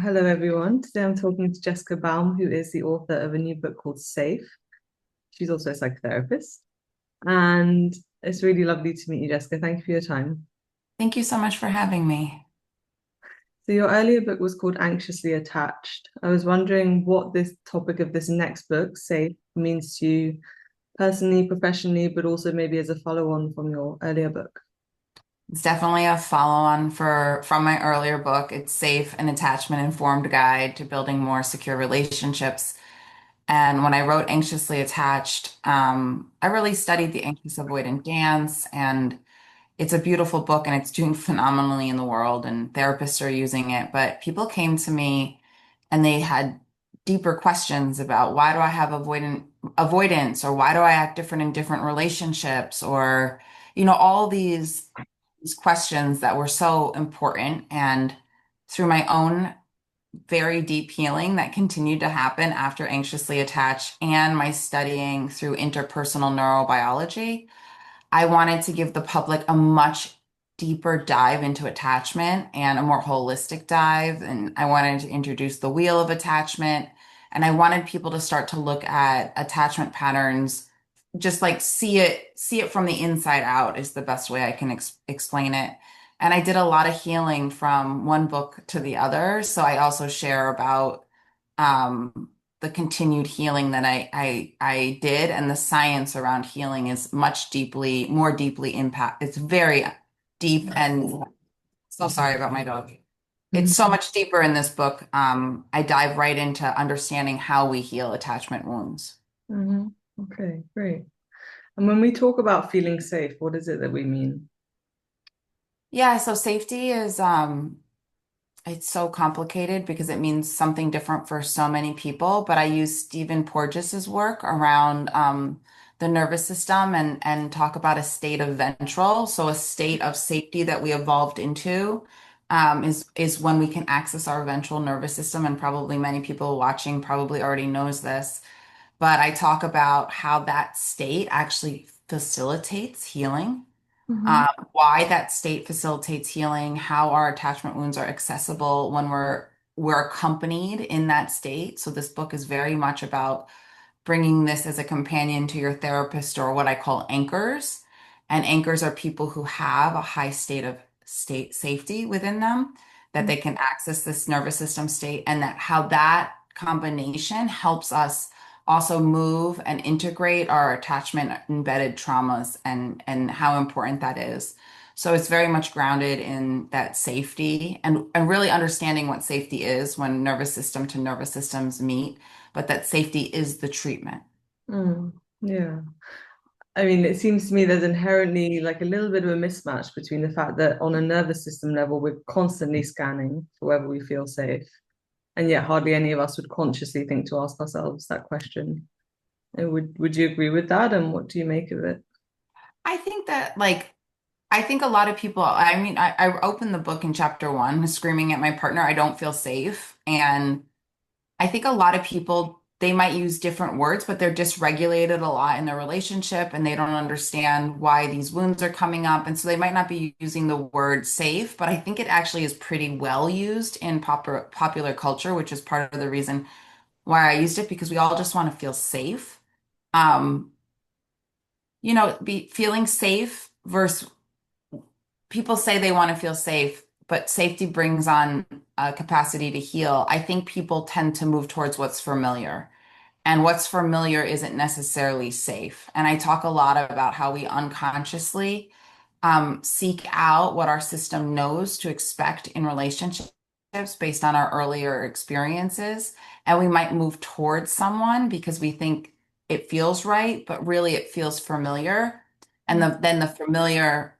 Hello, everyone. Today I'm talking to Jessica Baum, who is the author of a new book called Safe. She's also a psychotherapist. And it's really lovely to meet you, Jessica. Thank you for your time. Thank you so much for having me. So, your earlier book was called Anxiously Attached. I was wondering what this topic of this next book, Safe, means to you personally, professionally, but also maybe as a follow-on from your earlier book. It's definitely a follow-on from my earlier book. It's Safe, an attachment-informed guide to building more secure relationships. And when I wrote Anxiously Attached, I really studied the anxious avoidant dance, and it's a beautiful book and it's doing phenomenally in the world, and therapists are using it. But people came to me and they had deeper questions about why do I have avoidance, or why do I act different in different relationships, or all these questions that were so important. And through my own very deep healing that continued to happen after Anxiously Attached and my studying through interpersonal neurobiology, I wanted to give the public a much deeper dive into attachment and a more holistic dive. And I wanted to introduce the wheel of attachment. And I wanted people to start to look at attachment patterns, just like see it from the inside out is the best way I can explain it. And I did a lot of healing from one book to the other. So I also share about the continued healing that I did, and the science around healing is more deeply impact. It's very deep, and so sorry about my dog. It's so Mhm. much deeper in this book. I dive right into understanding how we heal attachment wounds. Mhm. Okay, great. And when we talk about feeling safe, what is it that we mean? Yeah, so safety is it's so complicated because it means something different for so many people, but I use Stephen Porges's work around the nervous system and talk about a state of ventral, so a state of safety that we evolved into is when we can access our ventral nervous system, and probably many people watching probably already knows this, but I talk about how that state actually facilitates healing, Mhm. why that state facilitates healing, how our attachment wounds are accessible when we're accompanied in that state. So this book is very much about bringing this as a companion to your therapist, or what I call anchors. And anchors are people who have a high state of state safety within them, that they can access this nervous system state, and that how that combination helps us also move and integrate our attachment embedded traumas, and how important that is. So it's very much grounded in that safety, and really understanding what safety is when nervous system to nervous systems meet, but that safety is the treatment. Mm, yeah. I mean, it seems to me there's inherently like a little bit of a mismatch between the fact that on a nervous system level, we're constantly scanning for whether we feel safe. And yet hardly any of us would consciously think to ask ourselves that question. And would you agree with that? And what do you make of it? I think that, like, I think a lot of people, I mean, I opened the book in chapter one, screaming at my partner, I don't feel safe. And I think a lot of people, they might use different words, but they're dysregulated a lot in their relationship, and they don't understand why these wounds are coming up. And so they might not be using the word safe, but I think it actually is pretty well used in popular culture, which is part of the reason why I used it, because we all just want to feel safe. Um, be feeling safe versus people say they want to feel safe, but safety brings on a capacity to heal. I think people tend to move towards what's familiar, and what's familiar isn't necessarily safe. And I talk a lot about how we unconsciously seek out what our system knows to expect in relationships based on our earlier experiences. And we might move towards someone because we think it feels right, but really it feels familiar. And then the familiar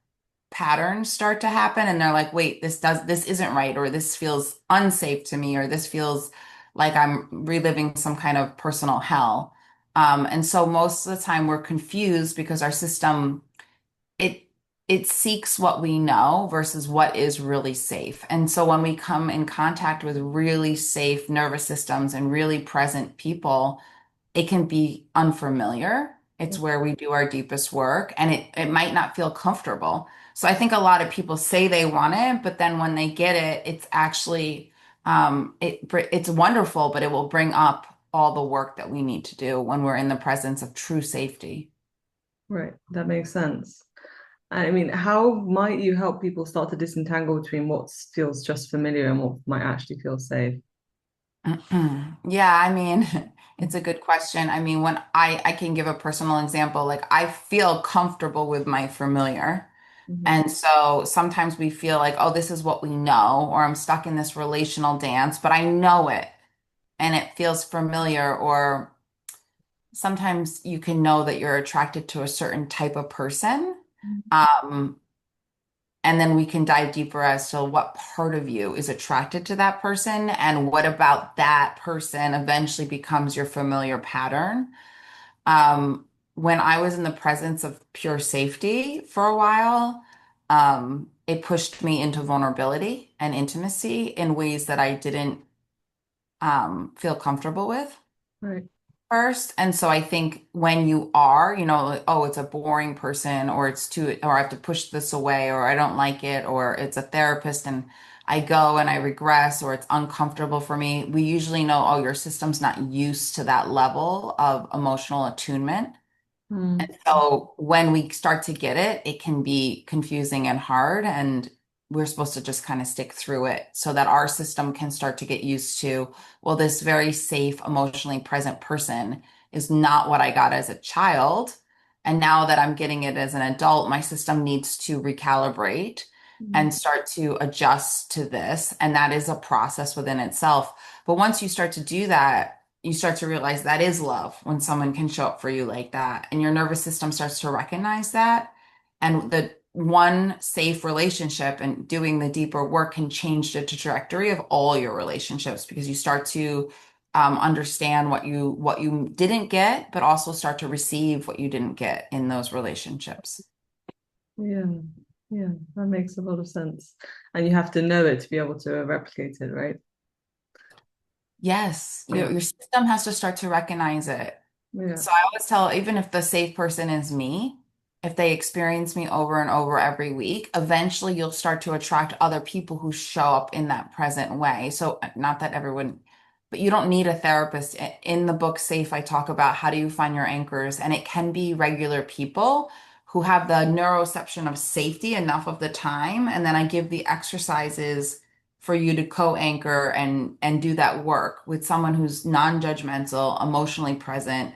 patterns start to happen, and they're like, wait, this isn't right, or this feels unsafe to me, or this feels like I'm reliving some kind of personal hell. And so most of the time we're confused because our system, it it seeks what we know versus what is really safe. And so when we come in contact with really safe nervous systems and really present people, it can be unfamiliar. It's where we do our deepest work, and it might not feel comfortable. So I think a lot of people say they want it, but then when they get it, it's actually It's wonderful, but it will bring up all the work that we need to do when we're in the presence of true safety. Right, that makes sense. I mean, how might you help people start to disentangle between what feels just familiar and what might actually feel safe? Yeah, I mean, it's a good question. I mean, when I can give a personal example, like I feel comfortable with my familiar. Mhm. And so sometimes we feel like, oh, this is what we know, or I'm stuck in this relational dance, but I know it and it feels familiar. Or sometimes you can know that you're attracted to a certain type of person. Um, and then we can dive deeper as to what part of you is attracted to that person and what about that person eventually becomes your familiar pattern. Um, when I was in the presence of pure safety for a while, it pushed me into vulnerability and intimacy in ways that I didn't feel comfortable with Right. first. And so I think when you are, like, oh, it's a boring person, or it's too, or I have to push this away, or I don't like it, or it's a therapist and I go and I regress, or it's uncomfortable for me, we usually know, oh, your system's not used to that level of emotional attunement. Mm. So when we start to get it, it can be confusing and hard, and we're supposed to just kind of stick through it so that our system can start to get used to, well, this very safe, emotionally present person is not what I got as a child. And now that I'm getting it as an adult, my system needs to recalibrate Mm. and start to adjust to this. And that is a process within itself. But once you start to do that, you start to realize that is love when someone can show up for you like that. And your nervous system starts to recognize that. And the one safe relationship and doing the deeper work can change the trajectory of all your relationships because you start to understand what you didn't get, but also start to receive what you didn't get in those relationships. Yeah, yeah, that makes a lot of sense. And you have to know it to be able to replicate it, right? Yes, Yeah, your system has to start to recognize it. yeah. So I always tell, even if the safe person is me, if they experience me over and over every week, eventually you'll start to attract other people who show up in that present way. So not that everyone, but you don't need a therapist. In the book Safe, I talk about how do you find your anchors, and it can be regular people who have the neuroception of safety enough of the time. And then I give the exercises for you to co-anchor and do that work with someone who's non-judgmental, emotionally present,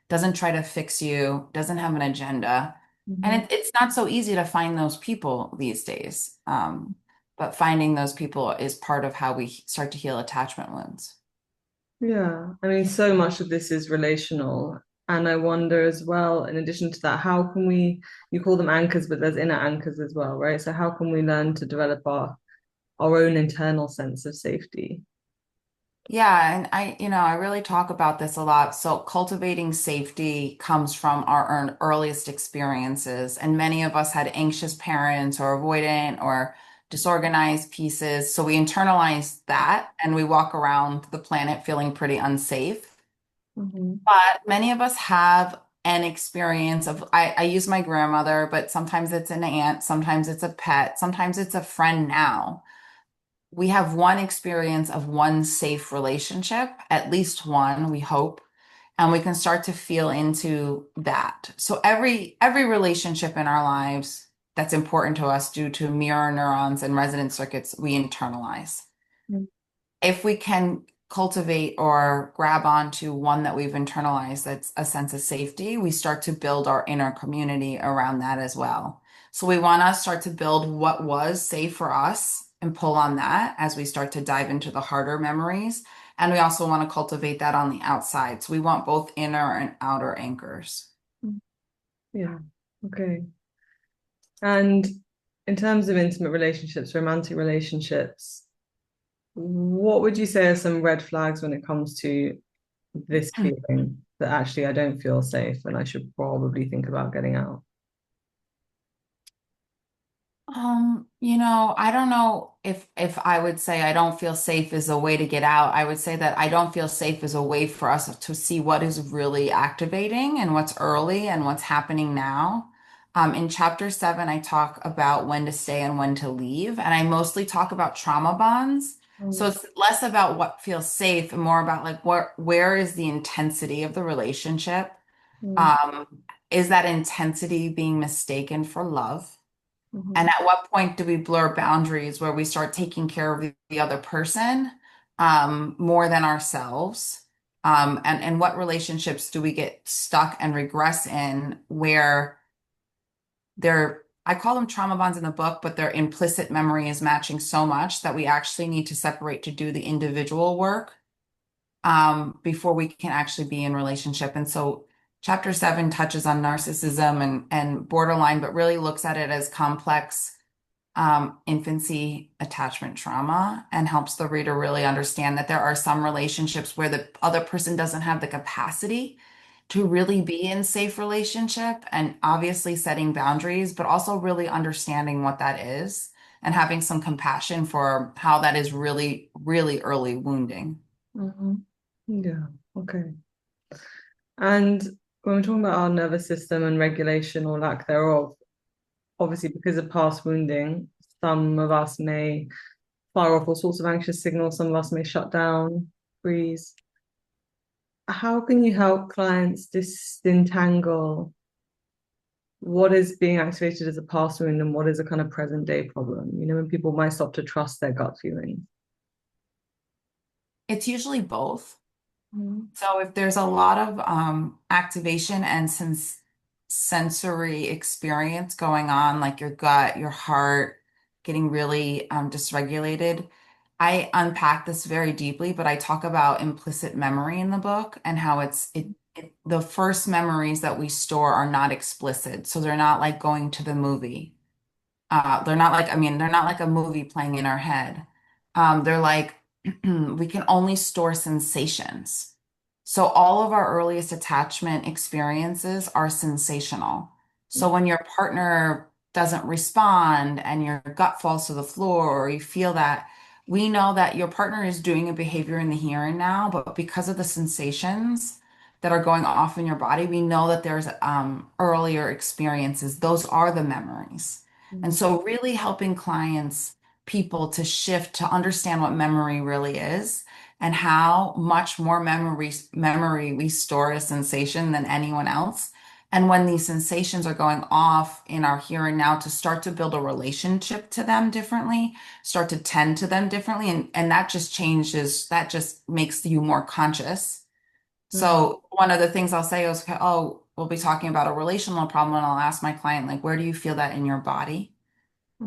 doesn't try to fix you, doesn't have an agenda. And Mhm. it's not so easy to find those people these days. But finding those people is part of how we start to heal attachment wounds. Yeah, I mean, so much of this is relational. And I wonder as well, in addition to that, how can we, you call them anchors, but there's inner anchors as well, right? So how can we learn to develop our own internal sense of safety? Yeah, and I really talk about this a lot. So cultivating safety comes from our earliest experiences, and many of us had anxious parents or avoidant or disorganized pieces. So we internalize that and we walk around the planet feeling pretty unsafe. Hmm. But many of us have an experience of, I use my grandmother, but sometimes it's an aunt, sometimes it's a pet, sometimes it's a friend now. We have one experience of one safe relationship, at least one, we hope, and we can start to feel into that. So every relationship in our lives that's important to us due to mirror neurons and resonance circuits, we internalize. If we can cultivate or grab onto one that we've internalized that's a sense of safety, we start to build our inner community around that as well. So we want to start to build what was safe for us and pull on that as we start to dive into the harder memories. And we also want to cultivate that on the outside. So we want both inner and outer anchors. Yeah, okay. And in terms of intimate relationships, romantic relationships, what would you say are some red flags when it comes to this feeling that actually I don't feel safe and I should probably think about getting out? I don't know if I would say I don't feel safe is a way to get out. I would say that I don't feel safe is a way for us to see what is really activating and what's early and what's happening now. In chapter 7, I talk about when to stay and when to leave, and I mostly talk about trauma bonds So Mm, it's less about what feels safe and more about like where is the intensity of the relationship? mm, Um, is that intensity being mistaken for love? And mhm, at what point do we blur boundaries where we start taking care of the other person more than ourselves? And what relationships do we get stuck and regress in where they're, I call them trauma bonds in the book, but their implicit memory is matching so much that we actually need to separate to do the individual work before we can actually be in relationship. And so chapter 7 touches on narcissism and borderline, but really looks at it as complex infancy attachment trauma and helps the reader really understand that there are some relationships where the other person doesn't have the capacity to really be in safe relationship and obviously setting boundaries, but also really understanding what that is and having some compassion for how that is really, really early wounding. mhm. Yeah, okay. And when we're talking about our nervous system and regulation or lack thereof, obviously because of past wounding, some of us may fire off all sorts of anxious signals, some of us may shut down, freeze. How can you help clients disentangle what is being activated as a past wound and what is a kind of present day problem? You know, when people might stop to trust their gut feelings. It's usually both. Mm, So if there's a lot of activation and sensory experience going on, like your gut, your heart getting really dysregulated, I unpack this very deeply, but I talk about implicit memory in the book and how the first memories that we store are not explicit. So they're not like going to the movie. They're not like, I mean, they're not like a movie playing in our head. They're like, we can only store sensations. So all of our earliest attachment experiences are sensational. So when your partner doesn't respond and your gut falls to the floor or you feel that, we know that your partner is doing a behavior in the here and now, but because of the sensations that are going off in your body, we know that there's earlier experiences. Those are the memories. And mm, so really helping clients, people to shift to understand what memory really is and how much more memory we store as sensation than anyone else. And when these sensations are going off in our here and now, to start to build a relationship to them differently, start to tend to them differently. And that just changes, that just makes you more conscious. mm, So one of the things I'll say is, okay, oh, we'll be talking about a relational problem, and I'll ask my client, like, where do you feel that in your body?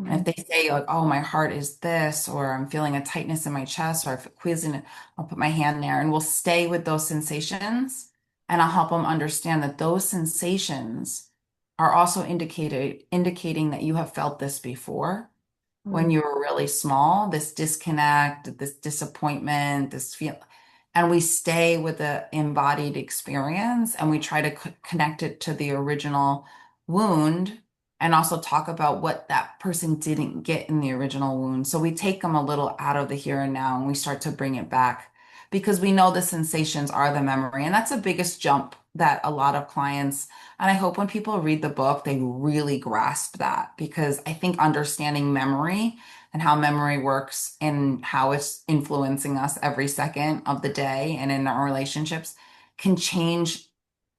And if mm, they say like, oh, my heart is this, or I'm feeling a tightness in my chest, or I feel queasy, I'll put my hand there and we'll stay with those sensations. And I'll help them understand that those sensations are also indicating that you have felt this before when mm, you were really small, this disconnect, this disappointment, this feel, and we stay with the embodied experience and we try to connect it to the original wound and also talk about what that person didn't get in the original wound. So we take them a little out of the here and now and we start to bring it back because we know the sensations are the memory. And that's the biggest jump that a lot of clients, and I hope when people read the book, they really grasp that because I think understanding memory and how memory works and how it's influencing us every second of the day and in our relationships can change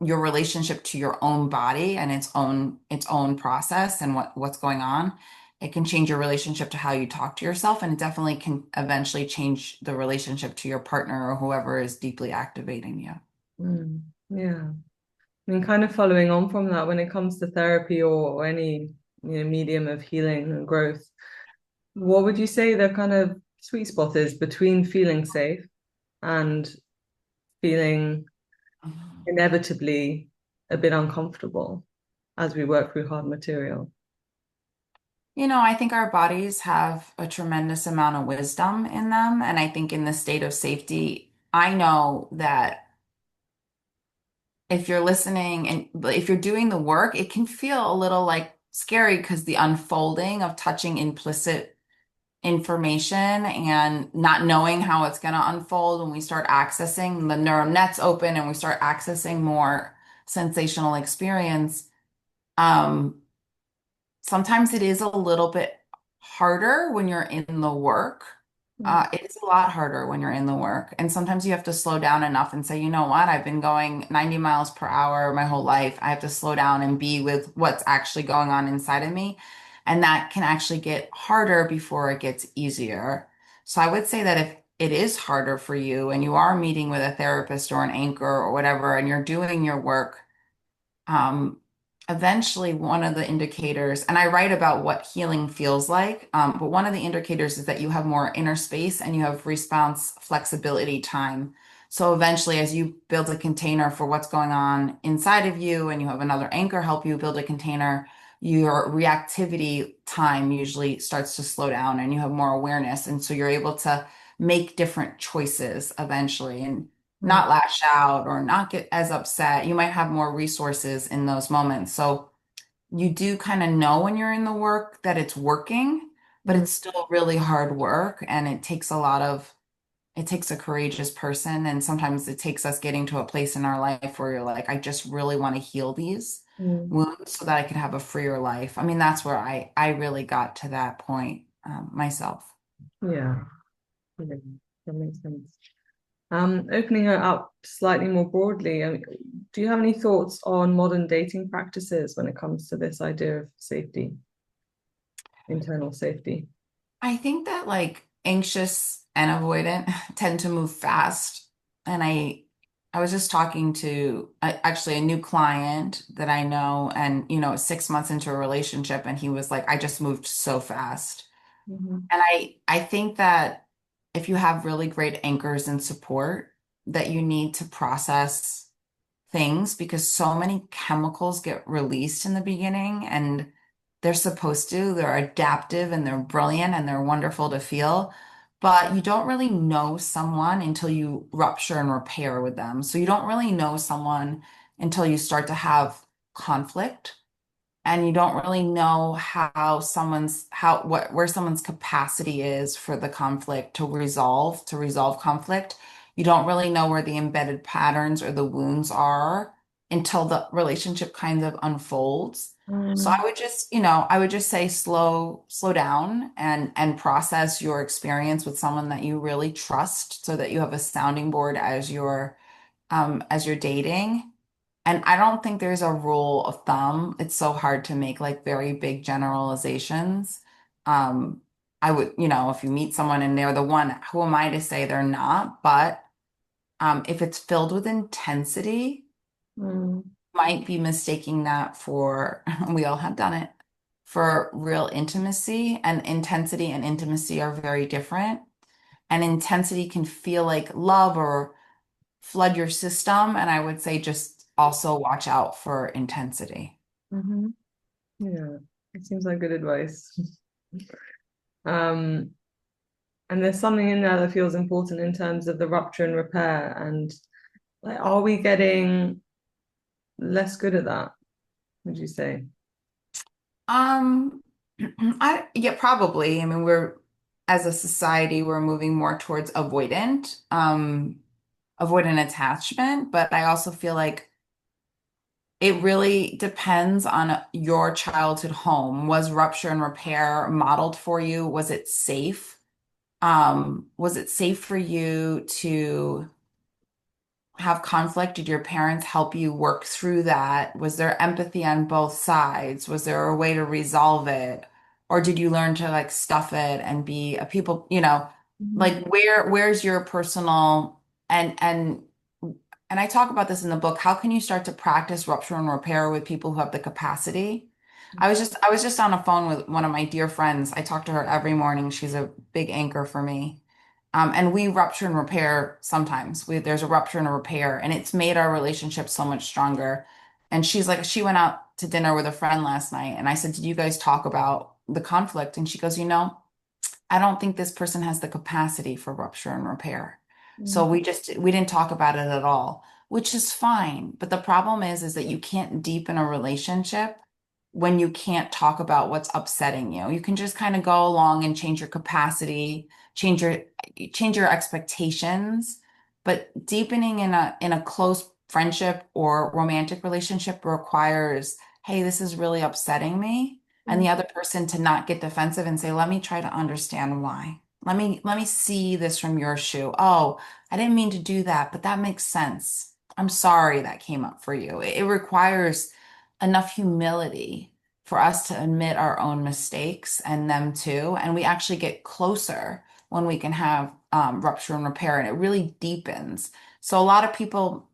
your relationship to your own body and its own process and what's going on. It can change your relationship to how you talk to yourself, and it definitely can eventually change the relationship to your partner or whoever is deeply activating you. mm. Yeah. I mean, kind of following on from that, when it comes to therapy or any, medium of healing and growth, what would you say the kind of sweet spot is between feeling safe and feeling inevitably a bit uncomfortable as we work through hard material? I think our bodies have a tremendous amount of wisdom in them. And I think in the state of safety, I know that if you're listening and if you're doing the work, it can feel a little like scary because the unfolding of touching implicit information and not knowing how it's going to unfold when we start accessing the neural nets open and we start accessing more sensational experience. Um, Sometimes it is a little bit harder when you're in the work It's a lot harder when you're in the work. And sometimes you have to slow down enough and say, you know what, I've been going 90 miles per hour my whole life. I have to slow down and be with what's actually going on inside of me. And that can actually get harder before it gets easier. So I would say that if it is harder for you and you are meeting with a therapist or an anchor or whatever, and you're doing your work, um, eventually one of the indicators, and I write about what healing feels like, but one of the indicators is that you have more inner space and you have response flexibility time. So eventually, as you build a container for what's going on inside of you, and you have another anchor help you build a container, your reactivity time usually starts to slow down and you have more awareness. And so you're able to make different choices eventually. And Mm, not lash out or not get as upset. You might have more resources in those moments. So you do kind of know when you're in the work that it's working, but mm, it's still really hard work and it takes a courageous person. And sometimes it takes us getting to a place in our life where you're like, I just really want to heal these mm. wounds so that I can have a freer life. I mean, that's where I really got to that point myself. Yeah, yeah, that makes sense. Opening it up slightly more broadly, I mean, do you have any thoughts on modern dating practices when it comes to this idea of safety, internal safety? I think that like anxious and avoidant tend to move fast. And I was just talking to actually a new client that I know and 6 months into a relationship and he was like, I just moved so fast. Mhm. And I think that if you have really great anchors and support, that you need to process things because so many chemicals get released in the beginning and they're supposed to. They're adaptive and they're brilliant and they're wonderful to feel. But you don't really know someone until you rupture and repair with them. So you don't really know someone until you start to have conflict and you don't really know where someone's capacity is for the conflict to resolve conflict. You don't really know where the embedded patterns or the wounds are until the relationship kind of unfolds. So Mm, I would just say slow down and process your experience with someone that you really trust so that you have a sounding board as you're dating. And I don't think there's a rule of thumb. It's so hard to make like very big generalizations. Um, I would, if you meet someone and they're the one, who am I to say they're not? But if it's filled with intensity, mm, might be mistaking that for, we all have done it, for real intimacy. And intensity and intimacy are very different. And intensity can feel like love or flood your system. And I would say just also watch out for intensity. mhm. Yeah, it seems like good advice. Um, and there's something in there that feels important in terms of the rupture and repair. And like, are we getting less good at that, would you say? Um, yeah, probably. I mean, as a society, we're moving more towards avoidant attachment, but I also feel like it really depends on your childhood home. Was rupture and repair modeled for you? Was it safe? Was it safe for you to have conflict? Did your parents help you work through that? Was there empathy on both sides? Was there a way to resolve it? Or did you learn to like stuff it and be a people, Mhm. like where's your personal and I talk about this in the book. How can you start to practice rupture and repair with people who have the capacity? I was just on a phone with one of my dear friends. I talk to her every morning. She's a big anchor for me. And we rupture and repair sometimes. There's a rupture and a repair, and it's made our relationship so much stronger. And she's like, she went out to dinner with a friend last night, and I said, did you guys talk about the conflict? And she goes, I don't think this person has the capacity for rupture and repair. So Mm, we didn't talk about it at all, which is fine. But the problem is that you can't deepen a relationship when you can't talk about what's upsetting you. You can just kind of go along and change your capacity, change your expectations, but deepening in a close friendship or romantic relationship requires, hey, this is really upsetting me and mm, the other person to not get defensive and say, let me try to understand why. let me see this from your shoe. Oh, I didn't mean to do that, but that makes sense. I'm sorry that came up for you. It requires enough humility for us to admit our own mistakes and them too. And we actually get closer when we can have rupture and repair, and it really deepens. So a lot of people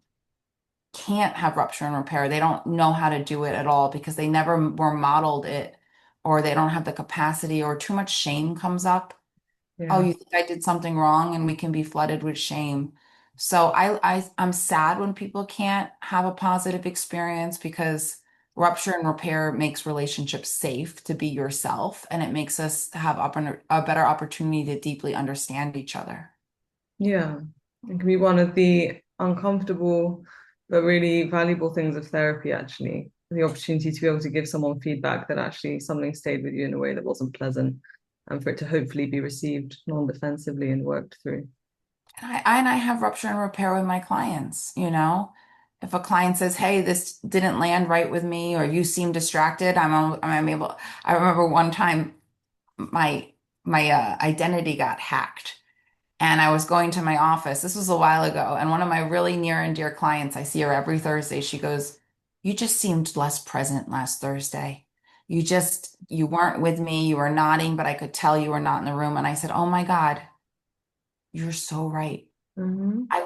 can't have rupture and repair. They don't know how to do it at all because they never were modeled it, or they don't have the capacity, or too much shame comes up. Oh, Yeah. you think I did something wrong? And we can be flooded with shame. So I'm sad when people can't have a positive experience, because rupture and repair makes relationships safe to be yourself, and it makes us have a better opportunity to deeply understand each other. Yeah. It can be one of the uncomfortable but really valuable things of therapy, actually. The opportunity to be able to give someone feedback that actually something stayed with you in a way that wasn't pleasant, and for it to hopefully be received non-defensively and worked through. And I have rupture and repair with my clients, you know. If a client says, "Hey, this didn't land right with me," or "You seem distracted," I'm able. I remember one time my identity got hacked, and I was going to my office. This was a while ago, and one of my really near and dear clients, I see her every Thursday. She goes, "You just seemed less present last Thursday. You weren't with me. You were nodding, but I could tell you were not in the room." And I said, "Oh my God, you're so right. Hmm. I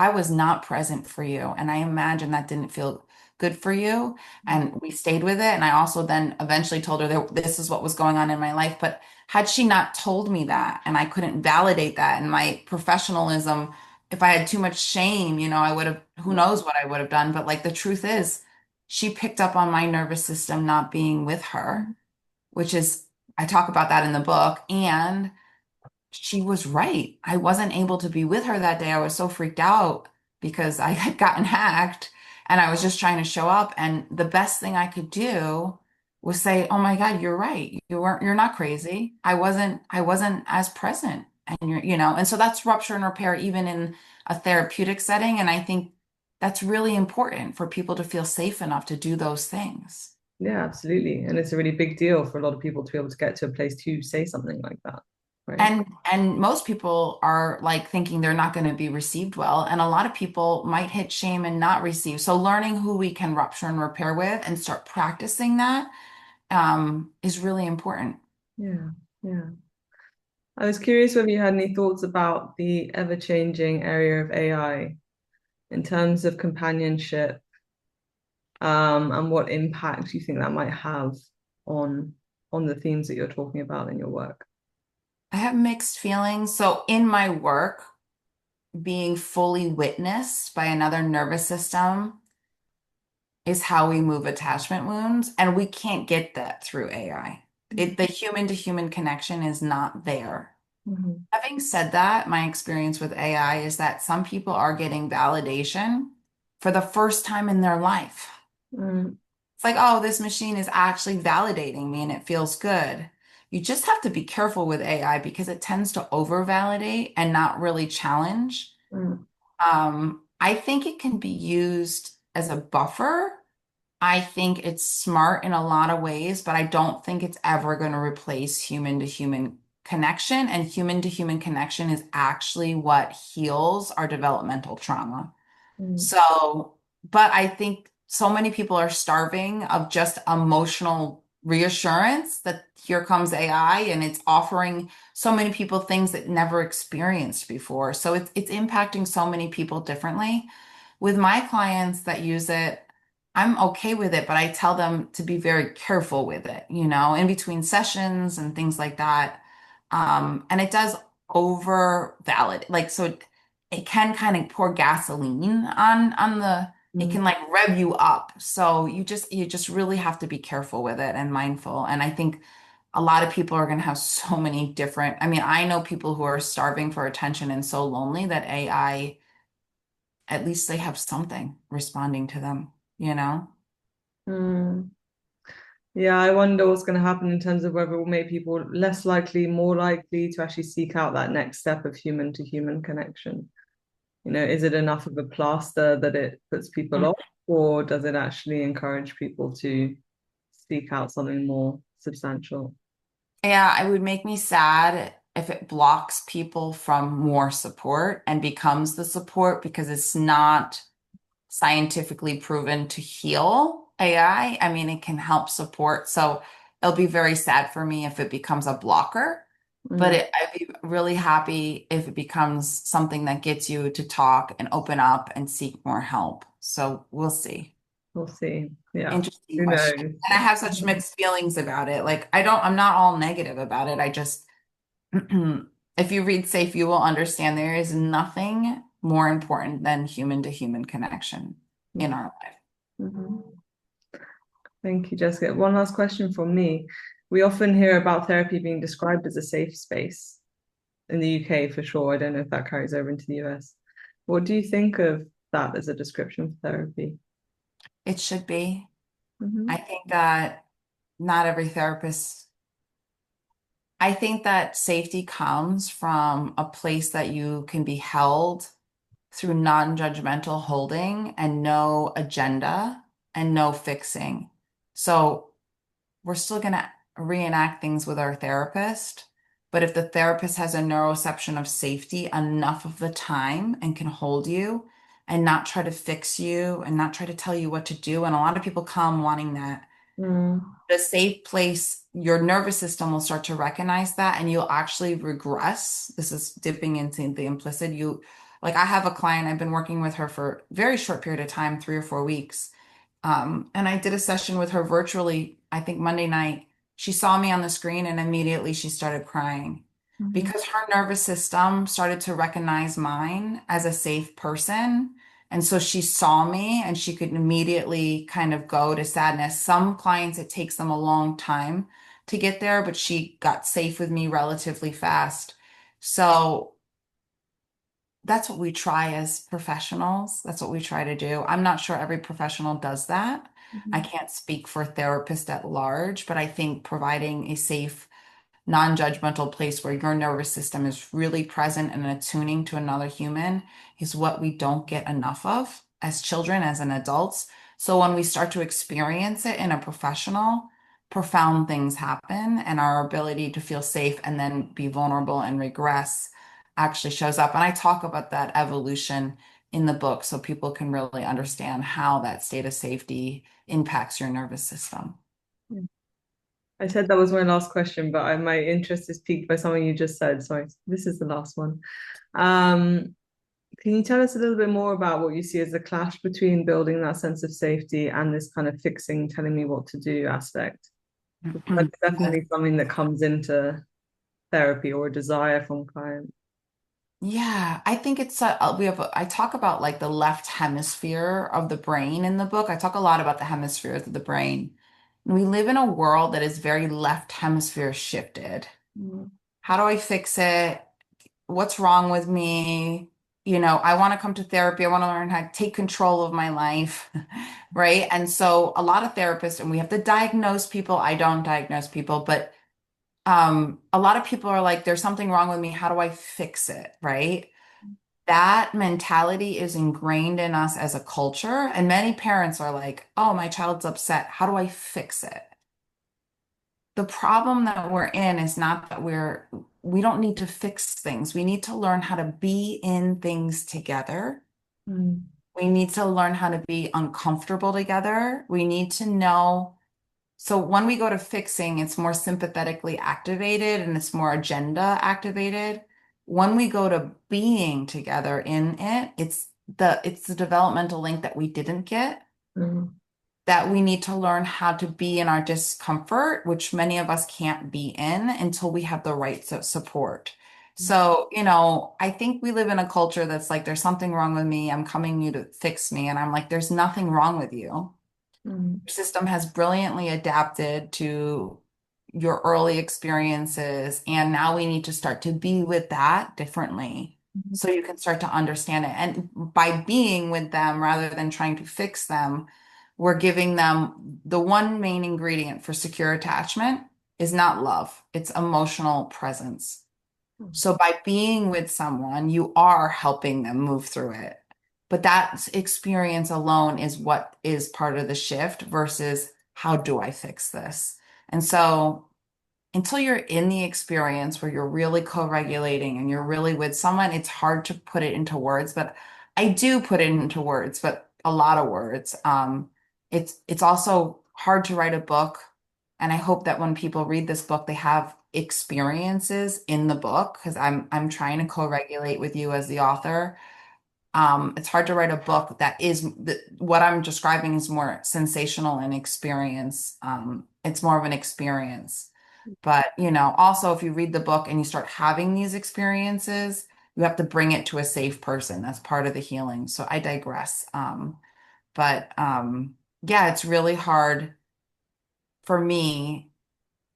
was not present for you. And I imagine that didn't feel good for you." And we stayed with it. And I also then eventually told her that this is what was going on in my life. But had she not told me that, and I couldn't validate that in my professionalism, if I had too much shame, I would have, who knows what I would have done. But like the truth is, she picked up on my nervous system not being with her, which is, I talk about that in the book. And she was right. I wasn't able to be with her that day. I was so freaked out because I had gotten hacked, and I was just trying to show up. And the best thing I could do was say, "Oh my God, you're right. You're not crazy. I wasn't as present." And and so that's rupture and repair, even in a therapeutic setting. And I think that's really important for people to feel safe enough to do those things. Yeah, absolutely. And it's a really big deal for a lot of people to be able to get to a place to say something like that, right? And most people are like thinking they're not going to be received well, and a lot of people might hit shame and not receive. So learning who we can rupture and repair with and start practicing that is really important. Yeah, yeah. I was curious whether you had any thoughts about the ever-changing area of AI in terms of companionship, and what impact you think that might have on on the themes that you're talking about in your work. I have mixed feelings. So in my work, being fully witnessed by another nervous system is how we move attachment wounds, and we can't get that through AI. The human to human connection is not there. Mhm. Having said that, my experience with AI is that some people are getting validation for the first time in their life. Mm, It's like, oh, this machine is actually validating me and it feels good. You just have to be careful with AI because it tends to over-validate and not really challenge. mm, I think it can be used as a buffer. I think it's smart in a lot of ways, but I don't think it's ever going to replace human to human connection. And human to human connection is actually what heals our developmental trauma. mm, So, but I think so many people are starving of just emotional reassurance that here comes AI and it's offering so many people things that never experienced before. So it's impacting so many people differently. With my clients that use it, I'm okay with it, but I tell them to be very careful with it, in between sessions and things like that. And it does over validate, like, so it can kind of pour gasoline on it mm, can like rev you up. So you just really have to be careful with it and mindful. And I think a lot of people are going to have so many different, I mean, I know people who are starving for attention and so lonely that AI, at least they have something responding to them, you know? mm. Yeah, I wonder what's going to happen in terms of whether it will make people less likely, more likely to actually seek out that next step of human to human connection. Is it enough of a plaster that it puts people Mm. off, or does it actually encourage people to seek out something more substantial? Yeah, it would make me sad if it blocks people from more support and becomes the support because it's not scientifically proven to heal AI. I mean, it can help support. So it'll be very sad for me if it becomes a blocker, but Mm, I'd be really happy if it becomes something that gets you to talk and open up and seek more help. So we'll see. we'll see. Yeah. Interesting Who question. knows? And I have such mixed feelings about it. Like, I'm not all negative about it. I just, if you read Safe, you will understand there is nothing more important than human to human connection in Yeah. our life. Mhm. Thank you, Jessica. One last question from me. We often hear about therapy being described as a safe space in the UK for sure. I don't know if that carries over into the US. What do you think of that as a description for therapy? It should be. I Hmm. think that not every therapist, I think that safety comes from a place that you can be held through non-judgmental holding and no agenda and no fixing. So we're still going to reenact things with our therapist. But if the therapist has a neuroception of safety enough of the time and can hold you and not try to fix you and not try to tell you what to do, and a lot of people come wanting that, Mm, the safe place, your nervous system will start to recognize that and you'll actually regress. This is dipping into the implicit. Like I have a client, I've been working with her for a very short period of time, 3 or 4 weeks. And I did a session with her virtually, I think Monday night. She saw me on the screen and immediately she started crying mhm, because her nervous system started to recognize mine as a safe person. And so she saw me and she could immediately kind of go to sadness. Some clients, it takes them a long time to get there, but she got safe with me relatively fast. So that's what we try as professionals. That's what we try to do. I'm not sure every professional does that. I mhm, can't speak for therapists at large, but I think providing a safe non-judgmental place where your nervous system is really present and attuning to another human is what we don't get enough of as children, as an adults. So when we start to experience it in a professional, profound things happen, and our ability to feel safe and then be vulnerable and regress actually shows up. And I talk about that evolution in the book so people can really understand how that state of safety impacts your nervous system. yeah. I said that was my last question, but my interest is piqued by something you just said. So this is the last one. Um, can you tell us a little bit more about what you see as the clash between building that sense of safety and this kind of fixing, telling me what to do aspect? That's Yes. definitely something that comes into therapy or a desire from clients. Yeah, I think it's I talk about like the left hemisphere of the brain in the book. I talk a lot about the hemispheres of the brain. We live in a world that is very left hemisphere shifted. Mm, How do I fix it? What's wrong with me? I want to come to therapy. I want to learn how to take control of my life, right? And so a lot of therapists, and we have to diagnose people. I don't diagnose people, but a lot of people are like, there's something wrong with me. How do I fix it? Right? That mentality is ingrained in us as a culture. And many parents are like, oh, my child's upset. How do I fix it? The problem that we're in is not that we don't need to fix things. We need to learn how to be in things together. mm, We need to learn how to be uncomfortable together. We need to know. So when we go to fixing, it's more sympathetically activated and it's more agenda activated. When we go to being together in it, it's the developmental link that we didn't get, mm, that we need to learn how to be in our discomfort, which many of us can't be in until we have the right support. So, I think we live in a culture that's like, there's something wrong with me. I'm coming you to fix me. And I'm like, there's nothing wrong with you. mm, System has brilliantly adapted to your early experiences, and now we need to start to be with that differently mm, so you can start to understand it. And by being with them rather than trying to fix them, we're giving them the one main ingredient for secure attachment is not love, it's emotional presence. So by being with someone, you are helping them move through it. But that experience alone is what is part of the shift versus how do I fix this? And so until you're in the experience where you're really co-regulating and you're really with someone, it's hard to put it into words, but I do put it into words, but a lot of words. It's also hard to write a book, and I hope that when people read this book, they have experiences in the book because I'm trying to co-regulate with you as the author. It's hard to write a book that is what I'm describing is more sensational and experience. It's more of an experience. But, also if you read the book and you start having these experiences, you have to bring it to a safe person. That's part of the healing. So I digress. But yeah, it's really hard for me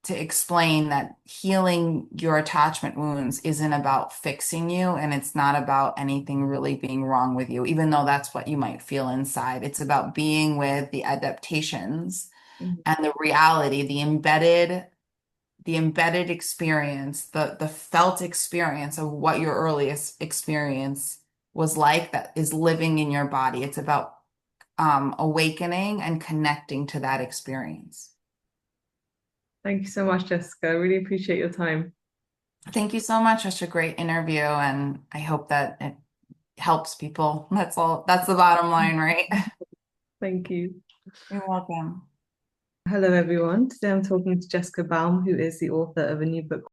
to explain that healing your attachment wounds isn't about fixing you and it's not about anything really being wrong with you, even though that's what you might feel inside. It's about being with the adaptations Mhm. and the reality, the embedded experience, the felt experience of what your earliest experience was like that is living in your body. It's about awakening and connecting to that experience. Thank you so much, Jessica. I really appreciate your time. Thank you so much. Such a great interview, and I hope that it helps people. That's all. That's the bottom line, right? Thank you. You're welcome. Hello, everyone. Today I'm talking to Jessica Baum, who is the author of a new book